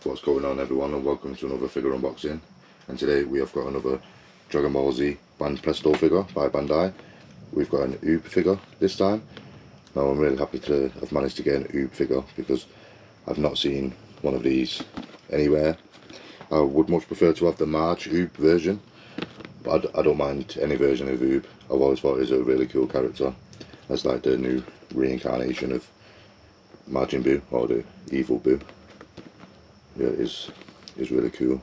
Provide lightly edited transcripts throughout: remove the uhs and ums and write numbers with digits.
What's going on, everyone, and welcome to another figure unboxing. And today we have got another Dragon Ball Z Banpresto figure by Bandai. We've got an Oob figure this time. Now I'm really happy to have managed to get an Oob figure because I've not seen one of these anywhere. I would much prefer to have the March Oob version, but I don't mind any version of Oob. I've always thought he's a really cool character. That's like the new reincarnation of Majin Buu, or the evil Buu. Yeah, it is really cool.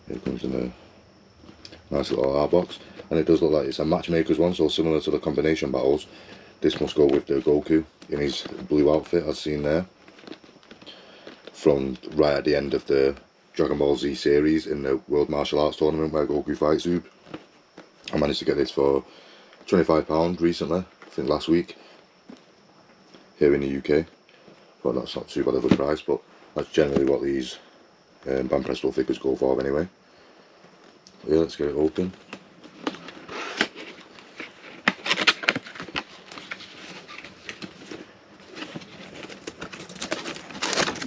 It comes in a nice little art box, and it does look like it's a Matchmaker's one, so similar to the combination battles. This must go with the Goku in his blue outfit as seen there, from right at the end of the Dragon Ball Z series in the World Martial Arts Tournament where Goku fights Oob. I managed to get this for £25 recently, I think last week, here in the UK. Well, that's not too bad of a price, but that's generally what these Banpresto figures go for anyway. Yeah, let's get it open.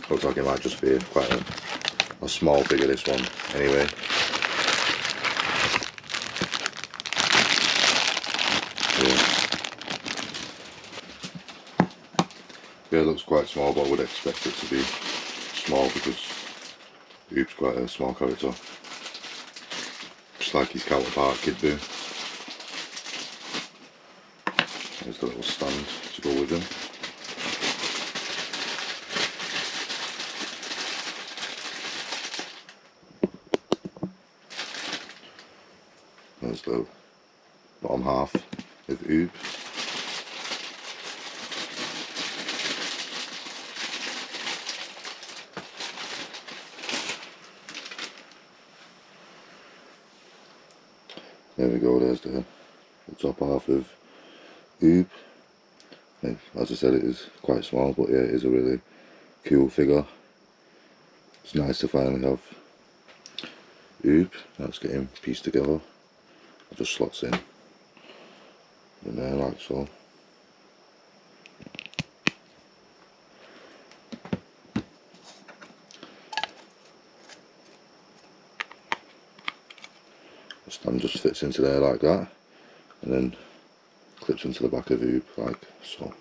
Looks like it might just be quite a small figure, this one, anyway. Yeah, it looks quite small, but I would expect it to be small because Oob's quite a small character. Just like his counterpart, Kid Buu. There's the little stand to go with him. There's the bottom half of Oob. There we go, there's the top half of Oob. As I said, it is quite small, but yeah, it is a really cool figure. It's nice to finally have Oob. Let's get him pieced together. It just slots in there like so. The stand just fits into there like that, and then clips into the back of Oob like so.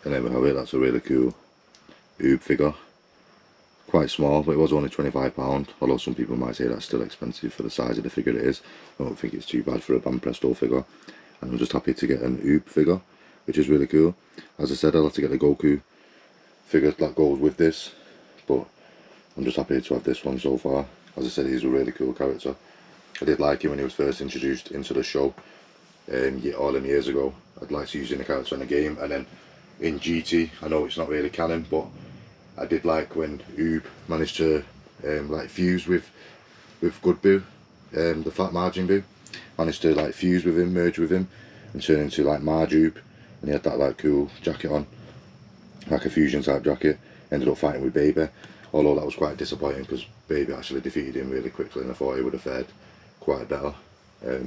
And there we have it. That's a really cool Oob figure. Quite small, but it was only £25, although some people might say that's still expensive for the size of the figure it is. I don't think it's too bad for a Banpresto figure, and I'm just happy to get an Oob figure, which is really cool. As I said, I'll have to get the Goku figure that goes with this, but I'm just happy to have this one so far. As I said, he's a really cool character. I did like him when he was first introduced into the show all them years ago. I'd like to use the character in the game, and then in GT, I know it's not really canon, but I did like when Oob managed to like fuse with Good Buu, the fat Majin Buu. Managed to like fuse with him, merge with him, and turn into like Marge Oob. And he had that like cool jacket on, like a fusion type jacket. Ended up fighting with Baby, although that was quite disappointing because Baby actually defeated him really quickly, and I thought he would have fared quite better. I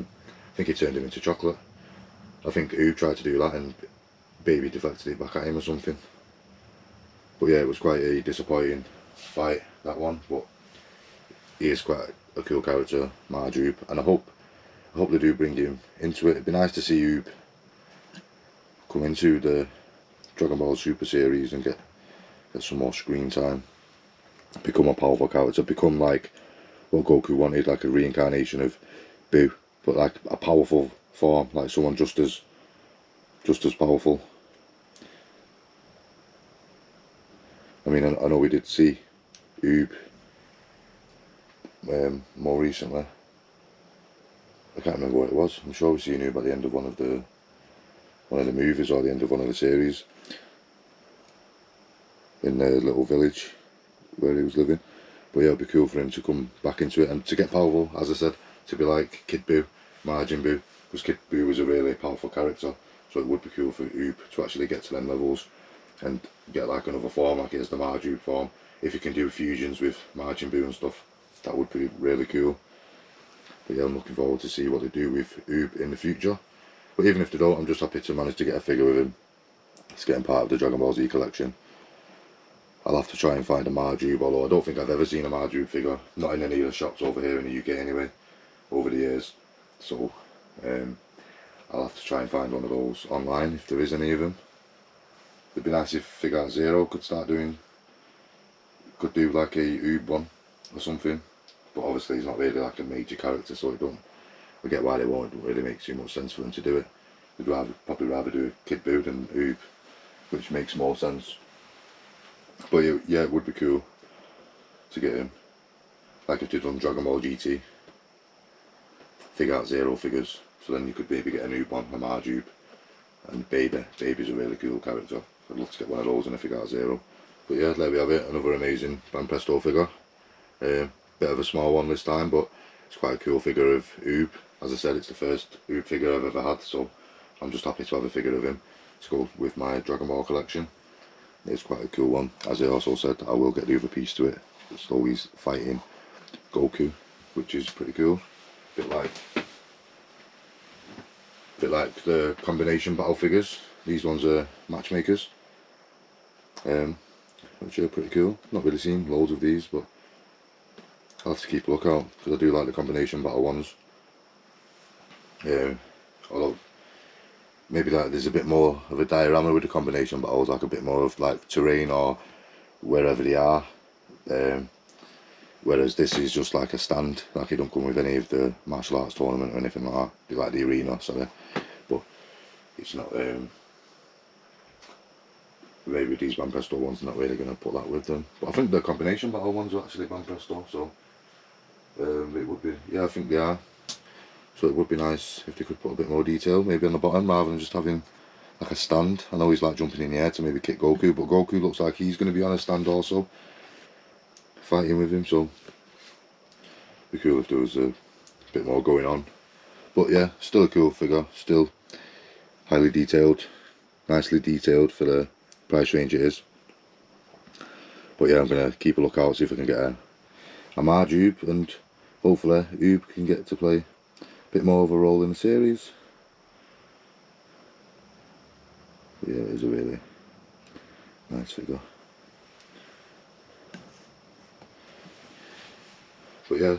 think he turned him into chocolate. I think Oob tried to do that and Baby deflected it back at him or something. But yeah, it was quite a disappointing fight, that one, but he is quite a cool character, Marge Oob, and I hope they do bring him into it. It'd be nice to see Oob come into the Dragon Ball Super series and get some more screen time, become a powerful character, become like what Goku wanted, like a reincarnation of Buu, but like a powerful form, like someone just as powerful. I mean, I know we did see Oob more recently. I can't remember what it was. I'm sure we've seen Oob at the end of one of the movies or the end of one of the series in the little village where he was living. But yeah, it'd be cool for him to come back into it and to get powerful, as I said, to be like Kid Buu, Majin Buu, because Kid Buu was a really powerful character, so it would be cool for Oob to actually get to them levels and get like another form, like it is the Marge Oob form. If you can do fusions with Majin Buu and stuff, that would be really cool. But yeah, I'm looking forward to see what they do with Oob in the future. But even if they don't, I'm just happy to manage to get a figure with him. It's getting part of the Dragon Ball Z collection. I'll have to try and find a Marjube, although I don't think I've ever seen a Marjube figure, not in any of the shops over here in the UK anyway, over the years. So I'll have to try and find one of those online if there is any of them. It'd be nice if Figure Art Zero could do like a Oob one or something. But obviously he's not really like a major character, so I get why they won't. It don't really make too much sense for them to do it. They'd probably rather do Kid Buu than Oob, which makes more sense. But yeah, it would be cool to get him, like if they'd done Dragon Ball GT, Figure Out Zero figures, so then you could maybe get a Noob one, a Marjube, and Baby. Baby's a really cool character. I'd love to get one of those in a Figure Out Zero. But yeah, there we have it, another amazing Banpresto figure. Bit of a small one this time, but it's quite a cool figure of Oob. As I said, it's the first Oob figure I've ever had, so I'm just happy to have a figure of him to go with my Dragon Ball collection. It's quite a cool one. As I also said, I will get the other piece to it. It's always fighting Goku, which is pretty cool. Bit like the combination battle figures. These ones are Matchmakers, which are pretty cool. Not really seen loads of these, but I'll have to keep a lookout because I do like the combination battle ones. Although maybe like there's a bit more of a diorama with the combination battles, like a bit more of like terrain or wherever they are. Whereas this is just like a stand, like it don't come with any of the martial arts tournament or anything like that. Be like the arena, sorry, but it's not. Maybe these Banpresto ones are not really going to put that with them. But I think the combination battle ones are actually Banpresto, so it would be. Yeah, I think they are. So it would be nice if they could put a bit more detail, maybe on the bottom, rather than just having like a stand. I know he's like jumping in the air to maybe kick Goku, but Goku looks like he's going to be on a stand also, fighting with him, so it'd be cool if there was a bit more going on. But yeah, still a cool figure, still highly detailed, nicely detailed for the price range it is. But yeah, I'm going to keep a lookout, see if I can get a Marjube, and hopefully Oob can get to play a bit more of a role in the series. But yeah, it is a really nice figure. But yeah,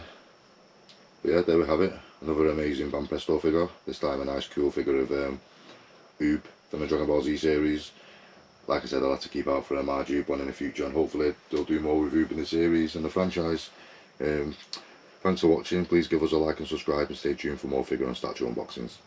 there we have it. Another amazing Banpresto figure. This time a nice cool figure of Oob from the Dragon Ball Z series. Like I said, I'll have to keep out for a Marjube one in the future, and hopefully they'll do more with Oob in the series and the franchise. Thanks for watching. Please give us a like and subscribe, and stay tuned for more figure and statue unboxings.